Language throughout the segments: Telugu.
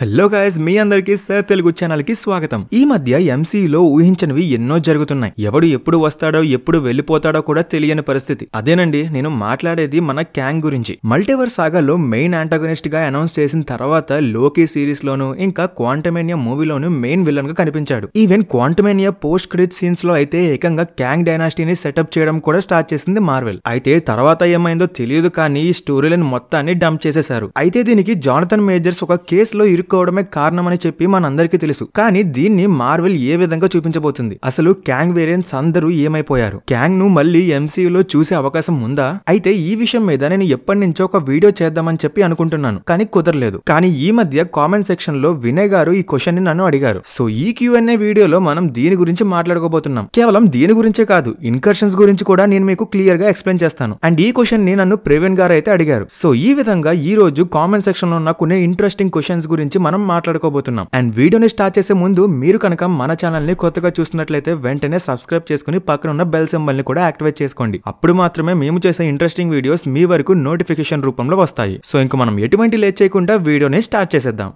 హలో గైస్, మీ అందరికీ సర్ తెలుగు ఛానల్ కి స్వాగతం. ఈ మధ్య ఎంసీయూలో ఊహించనివి ఎన్నో జరుగుతున్నాయి. ఎవడు ఎప్పుడు వస్తాడో ఎప్పుడు వెళ్ళిపోతాడో కూడా తెలియని పరిస్థితి. అదేనండి నేను మాట్లాడేది మన క్యాంగ్ గురించి. మల్టీవర్స్ సాగాలో మెయిన్ యాంటాగనిస్ట్ గా అనౌన్స్ చేసిన తర్వాత లోకీ సిరీస్ లోను ఇంకా క్వాంటమేనియా మూవీలోను మెయిన్ విలన్ గా కనిపించాడు. Even Quantumania post credit scenes లో అయితే ఏకంగా క్యాంగ్ డైనాసిటీని సెటప్ చేయడం కూడా స్టార్ట్ చేసింది మార్వెల్. అయితే తర్వాత ఏమైందో తెలియదు కానీ ఈ స్టోరీలను మొత్తాన్ని డంప్ చేసేశారు. అయితే దీనికి జానథన్ మేజర్స్ ఒక కేసులో ఇరుక్కోవడమే కారణమని చెప్పి మనందరికీ తెలుసు. కానీ దీన్ని మార్వెల్ ఏ విధంగా చూపించబోతుంది? అసలు క్యాంగ్ వేరియంట్స్ అందరూ ఏమైపోయారు? క్యాంగ్ ను మళ్ళీ ఎంసీయూలో చూసే అవకాశం ఉందా? అయితే ఈ విషయం మీద నేను ఎప్పటి నుంచో ఒక వీడియో చేద్దామని చెప్పి అనుకుంటున్నాను, కానీ కుదరలేదు. కానీ ఈ మధ్య కామెంట్ సెక్షన్ లో వినయ్ గారు ఈ క్వశ్చన్ ని నన్ను అడిగారు. సో ఈ Q&A వీడియోలో మనం దీని గురించి మాట్లాడుకోబోతున్నాం. కేవలం దీని గురించే కాదు, ఇన్కర్షన్స్ గురించి కూడా నేను మీకు క్లియర్ గా ఎక్స్ప్లెయిన్ చేస్తాను. అండ్ ఈ క్వశ్చన్ ని నన్ను ప్రవీణ్ గారు అయితే అడిగారు. సో ఈ విధంగా ఈ రోజు కామెంట్ సెక్షన్ లో ఉన్న కొన్ని ఇంట్రెస్టింగ్ క్వశ్చన్స్ గురించి మనం మాట్లాడుకోబోతున్నాం. అండ్ వీడియోని స్టార్ట్ చేసే ముందు మీరు కనుక మన ఛానల్ ని కొత్తగా చూస్తున్నట్లయితే వెంటనే సబ్స్క్రైబ్ చేసుకుని పక్కన ఉన్న బెల్ సింబల్ ని కూడా యాక్టివేట్ చేసుకోండి. అప్పుడు మాత్రమే మేము చేసే ఇంట్రెస్టింగ్ వీడియోస్ మీ వరకు నోటిఫికేషన్ రూపంలో వస్తాయి. సో ఇంక మనం ఎటువంటి లేట్ చేయకుండా వీడియోని స్టార్ట్ చేసేద్దాం.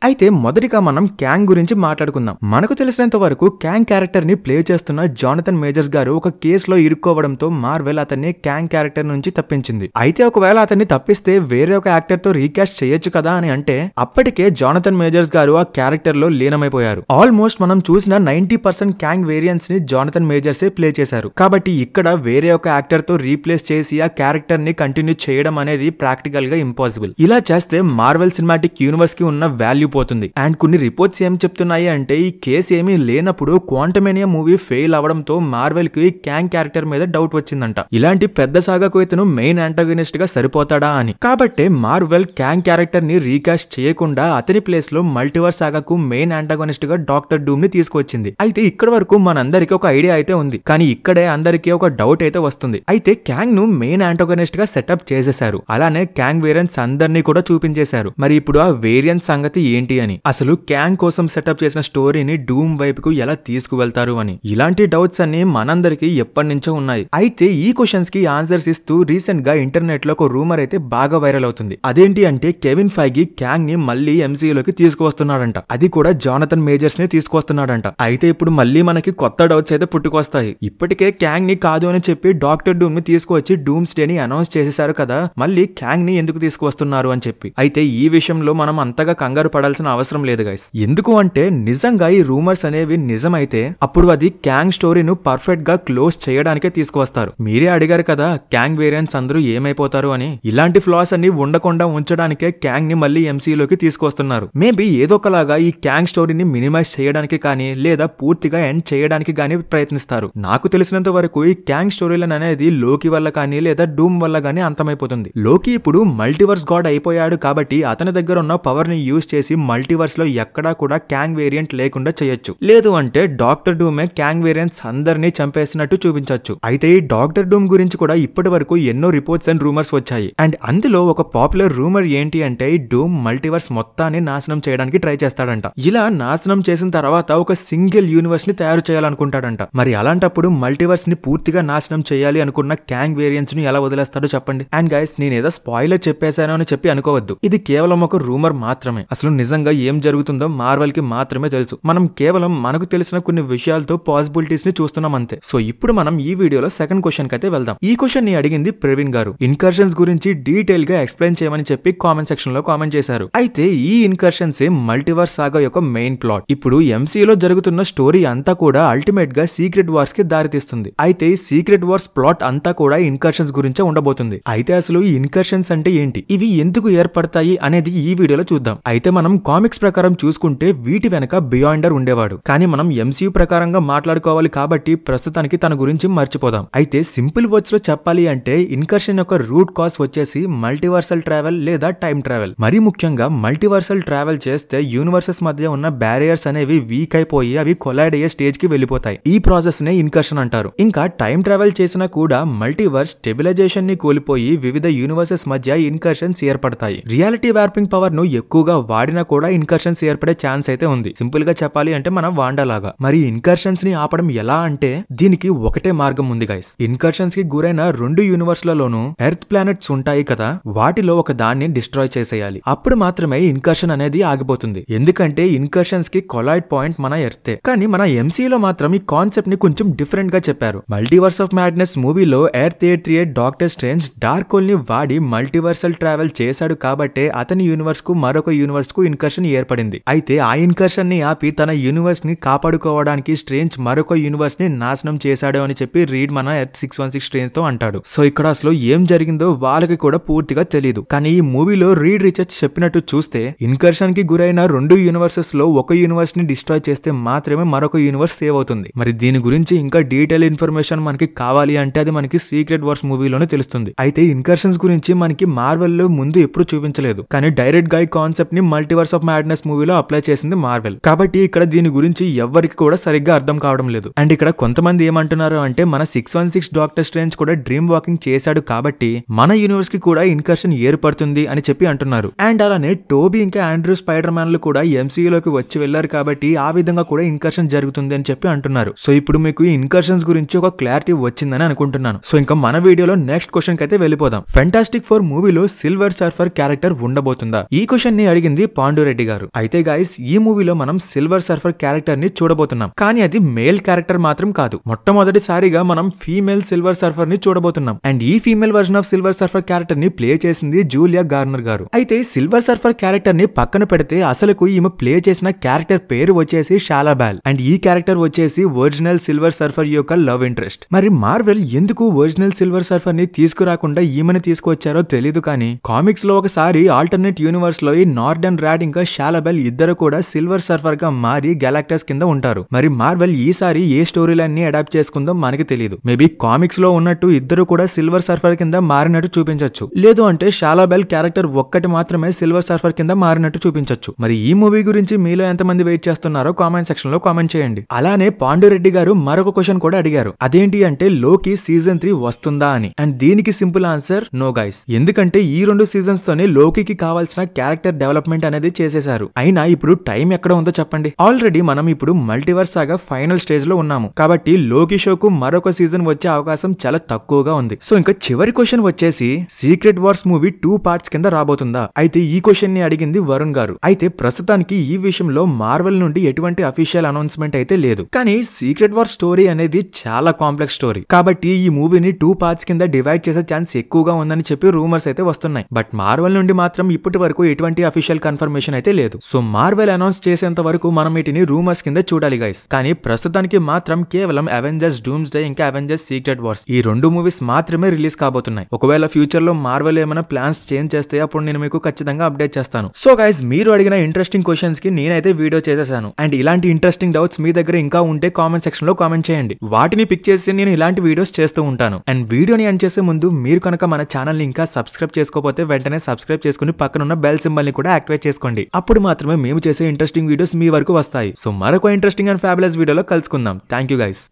అయితే మొదటిగా మనం క్యాంగ్ గురించి మాట్లాడుకుందాం. మనకు తెలిసినంత వరకు క్యాంగ్ క్యారెక్టర్ ని ప్లే చేస్తున్న జానథన్ మేజర్స్ గారు ఒక కేసులో ఇరుక్కోవడంతో మార్వెల్ అతన్ని క్యాంగ్ క్యారెక్టర్ నుంచి తప్పించింది. అయితే ఒకవేళ అతన్ని తప్పిస్తే వేరే ఒక యాక్టర్ తో రీకాస్ట్ చేయొచ్చు కదా అని అంటే అప్పటికే జానథన్ మేజర్స్ గారు ఆ క్యారెక్టర్ లో లీనమైపోయారు. ఆల్మోస్ట్ మనం చూసిన 90% క్యాంగ్ వేరియంట్స్ ని జానథన్ మేజర్సే ప్లే చేశారు. కాబట్టి ఇక్కడ వేరే ఒక యాక్టర్ తో రీప్లేస్ చేసి ఆ క్యారెక్టర్ ని కంటిన్యూ చేయడం అనేది ప్రాక్టికల్ గా ఇంపాసిబుల్. ఇలా చేస్తే మార్వెల్ సినిమాటిక్ యూనివర్స్ కి ఉన్న వాల్యూ పోతుంది. అండ్ కొన్ని రిపోర్ట్స్ ఏం చెప్తున్నాయి అంటే ఈ కేసు ఏమీ లేనప్పుడు క్వాంటమేనియా మూవీ ఫెయిల్ అవడంతో మార్వెల్ కి క్యాంగ్ క్యారెక్టర్ మీద డౌట్ వచ్చిందంట. ఇలాంటి పెద్ద సాగాకు ఇతను మెయిన్ యాంటాగనిస్ట్ గా సరిపోతాడా అని. కాబట్టి మార్వెల్ క్యాంగ్ క్యారెక్టర్ ని రీకాస్ట్ చేయకుండా అతని ప్లేస్ లో మల్టీవర్స్ సాగాకు మెయిన్ యాంటాగనిస్ట్ గా డాక్టర్ డూమ్ ని తీసుకొచ్చింది. అయితే ఇక్కడ వరకు మనందరికీ ఒక ఐడియా అయితే ఉంది, కానీ ఇక్కడే అందరికీ ఒక డౌట్ అయితే వస్తుంది. అయితే క్యాంగ్ ను మెయిన్ యాంటాగనిస్ట్ గా సెటప్ చేసేశారు. అలానే క్యాంగ్ వేరియంట్స్ అందరినీ కూడా చూపించేశారు. మరి ఇప్పుడు ఆ వేరియంట్ సంగతి ఏంటి అని, అసలు క్యాంగ్ కోసం సెటప్ చేసిన స్టోరీని డూమ్ వైపుకు ఎలా తీసుకువెళ్తారు అని, ఇలాంటి డౌట్స్ అన్ని మనందరికీ ఎప్పటి నుంచో ఉన్నాయి. అయితే ఈ క్వశ్చన్స్ కి ఆన్సర్స్ ఇస్తూ రీసెంట్ గా ఇంటర్నెట్ లో ఒక రూమర్ అయితే బాగా వైరల్ అవుతుంది. అదేంటి అంటే కెవిన్ ఫైగి క్యాంగ్ ని మళ్ళీ ఎంసీయూలోకి తీసుకువస్తున్నాడంట. అది కూడా జానథన్ మేజర్స్ ని తీసుకొస్తున్నాడంట. అయితే ఇప్పుడు మళ్ళీ మనకి కొత్త డౌట్స్ అయితే పుట్టుకొస్తాయి. ఇప్పటికే క్యాంగ్ ని కాదు అని చెప్పి డాక్టర్ డూమ్ ని తీసుకువచ్చి డూమ్స్ డే ని అనౌన్స్ చేసేశారు కదా, మళ్ళీ క్యాంగ్ ని ఎందుకు తీసుకువస్తున్నారు అని చెప్పి. అయితే ఈ విషయంలో మనం అంతగా కంగారు పడాల్సిన అవసరం లేదు గైస్. ఎందుకు అంటే నిజంగా ఈ రూమర్స్ అనేవి నిజమైతే అప్పుడు అది క్యాంగ్ స్టోరీను పర్ఫెక్ట్ గా క్లోజ్ చేయడానికే తీసుకువస్తారు. మీరే అడిగారు కదా క్యాంగ్ వేరియంట్స్ అందరూ ఏమైపోతారు అని. ఇలాంటి ఫ్లాస్ అన్ని ఉండకుండా ఉంచడానికే క్యాంగ్ ని మళ్ళీ ఎంసీయూలోకి తీసుకొస్తున్నారు. మేబీ ఏదో ఒకలాగా ఈ క్యాంగ్ స్టోరీని మినిమైజ్ చేయడానికి కానీ లేదా పూర్తిగా ఎండ్ చేయడానికి కానీ ప్రయత్నిస్తారు. నాకు తెలిసినంత వరకు ఈ క్యాంగ్ స్టోరీలను అనేది లోకి వల్ల కానీ లేదా డూమ్ వల్ల కానీ అంతమైపోతుంది. లోకి ఇప్పుడు మల్టీవర్స్ గాడ్ అయిపోయాడు కాబట్టి అతని దగ్గర ఉన్న పవర్ ని యూజ్ చేసి మల్టీవర్స్ లో ఎక్కడా కూడా క్యాంగ్ వేరియంట్ లేకుండా చేయొచ్చు. లేదు అంటే డాక్టర్ డూమే క్యాంగ్ వేరియంట్స్ అందరినీ చంపేసినట్టు చూపించొచ్చు. అయితే ఈ డాక్టర్ డూమ్ గురించి కూడా ఇప్పటి వరకు ఎన్నో రిపోర్ట్స్ అండ్ రూమర్స్ వచ్చాయి. అండ్ అందులో ఒక పాపులర్ రూమర్ ఏంటి అంటే ఈ డూమ్ మల్టీవర్స్ మొత్తాన్ని నాశనం చేయడానికి ట్రై చేస్తాడంట. ఇలా నాశనం చేసిన తర్వాత ఒక సింగిల్ యూనివర్స్ ని తయారు చేయాలనుకుంటాడంట. మరి అలాంటప్పుడు మల్టీవర్స్ ని పూర్తిగా నాశనం చేయాలి అనుకున్న క్యాంగ్ వేరియంట్స్ ని ఎలా వదిలేస్తాడో చెప్పండి. అండ్ గైస్, నేనేదో స్పాయిలర్ చెప్పేశాను అని చెప్పి అనుకోవద్దు. ఇది కేవలం ఒక రూమర్ మాత్రమే. అసలు నిజంగా ఏం జరుగుతుందో మార్వెల్ కి మాత్రమే తెలుసు. మనం కేవలం మనకు తెలిసిన కొన్ని విషయాలతో పాసిబిలిటీస్ ని చూస్తున్నాం అంతే. సో ఇప్పుడు మనం ఈ వీడియోలో సెకండ్ క్వశ్చన్ కి అయితే వెళ్దాం. ఈ క్వశ్చన్ ని అడిగింది ప్రవీణ్ గారు. ఇన్కర్షన్స్ గురించి డీటెయిల్ గా ఎక్స్ప్లెయిన్ చేయమని చెప్పి కామెంట్ సెక్షన్ లో కామెంట్ చేశారు. అయితే ఈ ఇన్కర్షన్స్ మల్టీవర్స్ సాగా యొక్క మెయిన్ ప్లాట్. ఇప్పుడు ఎంసీయూలో జరుగుతున్న స్టోరీ అంతా కూడా అల్టిమేట్ గా సీక్రెట్ వార్స్ కి దారితీస్తుంది. అయితే ఈ సీక్రెట్ వార్స్ ప్లాట్ అంతా కూడా ఇన్కర్షన్స్ గురించే ఉండబోతుంది. అయితే అసలు ఈ ఇన్కర్షన్స్ అంటే ఏంటి, ఇవి ఎందుకు ఏర్పడతాయి అనేది ఈ వీడియోలో చూద్దాం. అయితే మనం కామిక్స్ ప్రకారం చూసుకుంటే వీటి వెనక బియాండర్ ఉండేవాడు. కానీ మనం ఎంసీయూ ప్రకారంగా మాట్లాడుకోవాలి కాబట్టి ప్రస్తుతానికి తన గురించి మర్చిపోదాం. అయితే సింపుల్ వర్డ్స్ లో చెప్పాలి అంటే ఇన్కర్షన్ యొక్క రూట్ కాజ్ వచ్చేసి మల్టీవర్సల్ ట్రావెల్ లేదా టైం ట్రావెల్. మరీ ముఖ్యంగా మల్టీవర్సల్ ట్రావెల్ చేస్తే యూనివర్సెస్ మధ్య ఉన్న బ్యారియర్స్ అనేవి వీక్ అయిపోయి అవి కొలైడ్ అయ్యే స్టేజ్ కి వెళ్ళిపోతాయి. ఈ ప్రాసెస్ నే ఇన్కర్షన్ అంటారు. ఇంకా టైం ట్రావెల్ చేసినా కూడా మల్టీవర్స్ స్టెబిలైజేషన్ ని కోల్పోయి వివిధ యూనివర్సెస్ మధ్య ఇన్కర్షన్స్ ఏర్పడతాయి. రియాలిటీ వార్పింగ్ పవర్ ను ఎక్కువగా వాడినా కూడా ఇన్కర్షన్స్ ఏర్పడే ఛాన్స్ అయితే ఉంది. సింపుల్ గా చెప్పాలి అంటే మన వాండాలాగా. మరి ఇన్కర్షన్స్ ని ఆపడం ఎలా అంటే దీనికి ఒకటే మార్గం ఉంది గైస్. ఇన్కర్షన్స్ కి గురైన 2 యూనివర్స్ లలోనూ ఎర్త్ ప్లానెట్స్ ఉంటాయి కదా, వాటిలో ఒక దాన్ని డిస్ట్రాయ్ చేసేయాలి. అప్పుడు మాత్రమే ఇన్కర్షన్ అనేది ఆగిపోతుంది. ఎందుకంటే ఇన్కర్షన్స్ కి కొలాయిడ్ పాయింట్ మన ఎర్తే. కానీ మన ఎంసీలో మాత్రం ఈ కాన్సెప్ట్ ని కొంచెం డిఫరెంట్ గా చెప్పారు. మల్టీవర్స్ ఆఫ్ మ్యాడ్నెస్ మూవీలో earth 838 doctor strange dark whole ని వాడి మల్టీవర్సల్ ట్రావెల్ చేశాడు కాబట్టే అతని యూనివర్స్ కు మరొక యూనివర్స్ కు ఇన్కర్షన్ ఏర్పడింది. అయితే ఆ ఇన్కర్షన్ ని ఆపి తన యూనివర్స్ ని కాపాడుకోవడానికి స్ట్రేంజ్ మరొక యూనివర్స్ ని నాశనం చేశాడు అని చెప్పి రీడ్ మన ఎర్త్ 616 స్ట్రేంజ్ తో అంటాడు. సో ఇక్కడ అసలు ఏం జరిగిందో వాళ్ళకి కూడా పూర్తిగా తెలియదు. కానీ ఈ మూవీలో రీడ్ రిచర్డ్ చెప్పినట్టు చూస్తే ఇన్కర్షన్ కి గురైన 2 యూనివర్సెస్ లో ఒక యూనివర్స్ ని డిస్ట్రాయ్ చేస్తే మాత్రమే మరొక యూనివర్స్ సేవ్ అవుతుంది. మరి దీని గురించి ఇంకా డీటెయిల్ ఇన్ఫర్మేషన్ మనకి కావాలి అంటే అది మనకి సీక్రెట్ వార్స్ మూవీలోనే తెలుస్తుంది. అయితే ఇన్కర్షన్స్ గురించి మనకి మార్వెల్ లో ముందు ఎప్పుడు చూపించలేదు. కానీ డైరెక్ట్ గా ఈ కాన్సెప్ట్ ని మల్టీవర్స్ ఆఫ్ మ్యాడ్నెస్ మూవీలో అప్లై చేసింది మార్వెల్. కాబట్టి ఇక్కడ దీని గురించి ఎవ్వరికి కూడా సరిగ్గా అర్థం కావడం లేదు. అండ్ ఇక్కడ కొంతమంది ఏమంటున్నారు అంటే మన 616 డాక్టర్ స్ట్రేంజ్ కూడా డ్రీమ్ వాకింగ్ చేశాడు కాబట్టి మన యూనివర్స్ కి కూడా ఇన్కర్షన్ ఏర్పడుతుంది అని చెప్పి అంటున్నారు. అండ్ అలానే టోబీ ఇంకా ఆండ్రూ స్పైడర్ మ్యాన్లు కూడా ఎంసీయూలోకి వచ్చి వెళ్లారు కాబట్టి ఆ విధంగా కూడా ఇన్కర్షన్ జరుగుతుంది అని చెప్పి అంటున్నారు. సో ఇప్పుడు మీకు ఈ ఇన్కర్షన్స్ గురించి ఒక క్లారిటీ వచ్చిందని అనుకుంటున్నాను. సో ఇంకా మన వీడియోలో నెక్స్ట్ క్వశ్చన్ కి అయితే వెళ్ళిపోదాం. ఫెంటాస్టిక్ 4 మూవీలో సిల్వర్ సర్ఫర్ క్యారెక్టర్ ఉండబోతుందా? ఈ క్వశ్చన్ ని అడిగింది పాండురెడ్డి గారు. అయితే గైస్ ఈ మూవీలో మనం సిల్వర్ సర్ఫర్ క్యారెక్టర్ ని చూడబోతున్నాం. కానీ అది మేల్ క్యారెక్టర్ మాత్రం కాదు. మొట్టమొదటిసారిగా మనం ఫీమేల్ సిల్వర్ సర్ఫర్ ని చూడబోతున్నాం. అండ్ ఈ female version of silver surfer character ని ప్లే చేసింది జూలియా గార్నర్ గారు. అయితే సిల్వర్ సర్ఫర్ క్యారెక్టర్ ని పక్కన పెడితే అసలుకు ఈమె ప్లే చేసిన క్యారెక్టర్ పేరు వచ్చేసి షాలాబాల్. అండ్ ఈ క్యారెక్టర్ వచ్చేసి ఒరిజినల్ సిల్వర్ సర్ఫర్ యొక్క లవ్ ఇంట్రెస్ట్. మరి మార్వెల్ ఎందుకు ఒరిజినల్ సిల్వర్ సర్ఫర్ ని తీసుకురాకుండా ఈమెను తీసుకొచ్చారో తెలీదు. కానీ కామిక్స్ లో ఒకసారి ఆల్టర్నేట్ యూనివర్స్ లో ఈ నార్డన్ రాడ్ ఇంకా షాలాబాల్ ఇద్దరు కూడా సిల్వర్ సర్ఫర్ గా మారి గెలాక్టస్ కింద ఉంటారు. మరి మార్వెల్ ఈసారి ఏ స్టోరీ లైన్ ని అడాప్ట్ చేసుకుందో మనకి తెలియదు. మేబీ కామిక్స్ లో ఉన్నట్టు ఇద్దరు కూడా సిల్వర్ సర్ఫర్ కింద మారినట్టు చూపించొచ్చు. లేదు అంటే షాలాబాల్ క్యారెక్టర్ ఒక్కటి మాత్రమే సిల్వర్ సర్ఫర్ కింద మారినట్టు చూపించొచ్చు. మరి ఈ మూవీ గురించి మీలో ఎంతమంది వెయిట్ చేస్తున్నారో కామెంట్ సెక్షన్ లో కామెంట్ చేయండి. అలానే పాండురెడ్డి గారు మరొక క్వశ్చన్ కూడా అడిగారు. అదేంటి అంటే లోకి సీజన్ 3 వస్తుందా అని. అండ్ దీనికి సింపుల్ ఆన్సర్ నో గైస్. ఎందుకంటే ఈ 2 సీజన్స్ తోనే లోకికి కావాల్సిన క్యారెక్టర్ డెవలప్మెంట్ అనేది చేసేశారు. అయినా ఇప్పుడు టైం ఎక్కడ ఉందో చెప్పండి. ఆల్రెడీ మనం ఇప్పుడు మల్టీవర్స్ సాగా ఫైనల్ స్టేజ్ లో ఉన్నాము. కాబట్టి లోకి షోకు మరొక సీజన్ వచ్చే అవకాశం చాలా తక్కువగా ఉంది. సో ఇంకా చివరి క్వశ్చన్ వచ్చేసి సీక్రెట్ వార్స్ మూవీ 2 పార్ట్స్ కింద రాబోతుందా? అయితే ఈ క్వశ్చన్ ని అడిగింది వరుణ్ గారు. అయితే ప్రస్తుతానికి ఈ విషయంలో మార్వెల్ నుండి ఎటువంటి అఫీషియల్ అనౌన్స్మెంట్ అయితే లేదు. కానీ సీక్రెట్ వార్ స్టోరీ అనేది చాలా కాంప్లెక్స్ స్టోరీ కాబట్టి ఈ మూవీని 2 పార్ట్స్ కింద డివైడ్ చేసే ఛాన్స్ ఎక్కువగా ఉందని చెప్పి రూమర్స్ అయితే వస్తున్నాయి. బట్ మార్వెల్ నుండి మాత్రం ఇప్పటి వరకు ఎటువంటి అఫీషియల్ కన్ఫర్మేషన్ అయితే లేదు. సో మార్వెల్ అనౌన్స్ చేసేంత వరకు మనం వీటిని రూమర్స్ కింద చూడాలి గైస్. కానీ ప్రస్తుతానికి మాత్రం కేవలం అవెంజర్స్ డూమ్స్ డే ఇంకా అవెంజర్స్ సీక్రెట్ వార్స్ ఈ 2 మూవీస్ మాత్రమే రిలీజ్ కాబోతున్నాయి. ఒకవేళ ఫ్యూచర్ లో మార్వెల్ ఏమైనా ప్లాన్స్ చేంజ్ చేస్తే అప్పుడు నేను మీకు ఖచ్చితంగా అప్డేట్ చేస్తాను. సో గైస్ మీరు అడిగిన ఇంట్రెస్టింగ్ క్వశ్చన్స్ కి నేనైతే వీడియో చేసేసాను. అండ్ ఇలాంటి ఇంట్రెస్టింగ్ డౌట్స్ మీ దగ్గర ఇంకా ఉంటే కామెంట్ సెక్షన్ లో కామెంట్ చేయండి. వాటిని పిక్ చేసి నేను ఇలాంటి వీడియోస్ చేస్తూ ఉంటాను. అండ్ వీడియోని ఎండ్ చేసే ముందు మీరు కనుక మన ఛానల్ ని ఇంకా సబ్స్క్రైబ్ చేసుకోకపోతే వెంటనే సబ్స్క్రైబ్ చేసుకుని పక్కనున్న బెల్ సింబల్ ని కూడా యాక్టివేట్ చేసుకోండి. అప్పుడు మాత్రమే మేము చేసే ఇంట్రెస్టింగ్ వీడియోస్ మీ వరకు వస్తాయి. సో మరొక ఇంట్రెస్టింగ్ అండ్ ఫ్యాబులస్ వీడియోలో కలుసుకుందాం. Thank you guys.